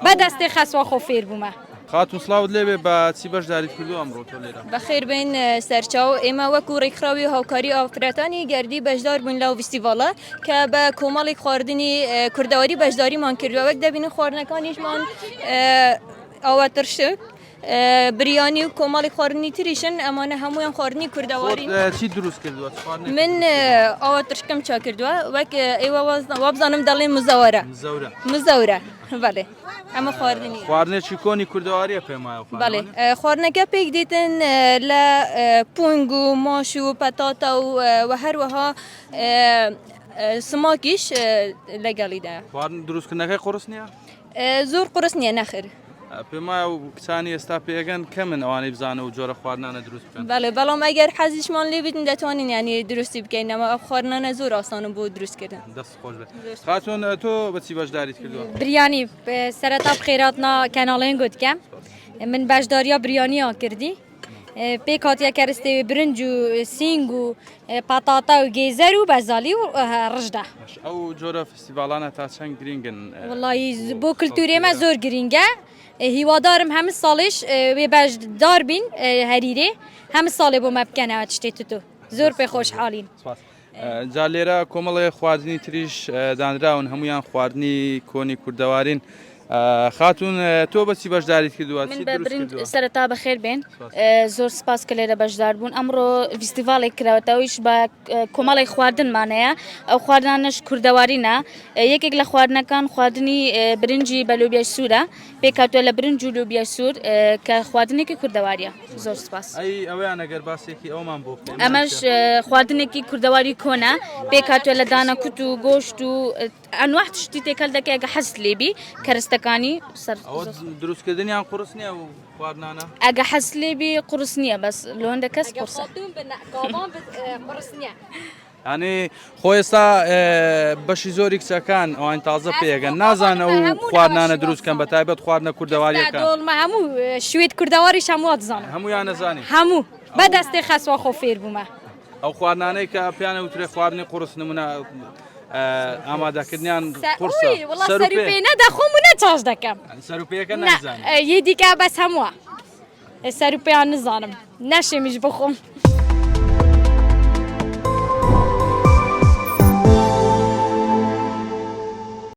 بە دەستی خەسوە خۆ فێر بوومە. خاتون سلااوت لێبێ بە چی بەشداریت کردو ئەمڕۆ تۆ لێرە؟ بەخێر بین سەرچاو ئێمە وەکو ڕێکخراوی هاوکاری ئافرەتانی گەردی بەشدار بوون لەو فستیڤالە کە بە کۆمەڵی خواردنی کوردەواری بەشداریمان کردووە وەک دەبینن خواردنەکانیشمان ئاواترشک بریانی و کۆمەڵی خواردنی تریشن ئەمانە هەمویان خواردنی کوردەواری چی دروست کردووە؟ من ئاواترشکم چا کردووە وەک ئێوە وابزانم دەڵێ مزەوەرە مزەورە بەڵێ ئەمە خواردنی خواردنێکی کۆنی کوردەواریە پێم وایە بەڵێ خواردنەکە پێک دیتن لە پونگ و ماش و پەتاتە و هەروەها سماکیش لەگەڵیدا. خواردن دروستکردنەکەی قورس نییە؟ زۆر قورس نییە نەخر. پێم وایە و کچانی ئێستا پێگەن کەمن ئەوانەی بزانە و جۆرە خواردنانە دروست بکەن. بەڵێ بەڵام ئەگەر حەزیشمان لێ بیتن دەتوانین یعنی درستی بکەینەوە ئەو خواردنانە زۆر ئاسانە بۆ دروستکردن. دەست خۆش بێت. خاتون تۆ بەچی بەشداریت کردووە؟ بریانی سەرەتا بخێراتنا کەناڵێن گوتکەم من بەشداریە بریانیان کردی پێک هاتیە کەرستێ برنج و سینگ و پەتاتە و گێزەر و بەزالی و ڕژدا. ئەو جۆرە فستیڤالانە تا چەند گرنگن؟ وڵی بۆ کللتورێمە زۆر گرینگە هیوادارم هەموو ساڵش وێ بەشدار بین هەریرێ هەموو ساڵێ بۆ مە بکەنەوە تشتێت تۆ زۆر پێ خۆشحاڵین. جا لێرە کۆمەڵی خواردنی تریش دانراون هەمویان خواردنی کۆنی کوردەوارین. خاتون تۆ بەچی بەشداریت کردووە؟ من بە برنج سەرەتا بەخێر بێن زۆر سپاس کە لێرە بەشدار بوون ئەمڕۆ فستیڤالێک کراوەتەوەیش بە کۆمەڵی خواردنمانەیە ئەو خواردانش کوردەوارینە یەکێک لە خواردنەکان خواردنی برنجی بە لۆبیای سوورە پێکاتوە لە برنج و لۆبیای سوور کە خواردنێکی کوردەواریە. زۆر سپاس. ئەویان ئەگەر باسێکی ئەومان بۆ ئەمەش خواردنێکی کوردەواری کۆنە پێکاتوە لە دانە کوت و گۆشت و ئەنواع تشتی تێکەل دەکە ئەگە حەست لێبی کەرستەکانی دروستکردنیان قورس نییە و خواردنانە ئەگە حەست لێبی قورس نییە بەس لۆندە کەس قورسە. ینی خۆ ئێستا بەشی زۆری کچەکان ئەوان تازە پێگەن نازانە و خواردنانە دروستکەن بە تایبەت خواردنە کوردەواریەکان دۆڵمە هەموو شوێت کوردەواریش هەموو دزانم هەمویان نەزانی هەموو بە دەستی خەسوە خۆ فێر بوومە. ئەو خواردنانەی کە پیانە وترێ خواردنی قورس نمونە ئامادەکردنیان قورسە سەروپێ نەدا خۆمو نەچاش دەکەم سەروپەیەکە نەزانم یە دیکە بەس هەمووە سەروپیان نزانم نەشێمیش بخۆم.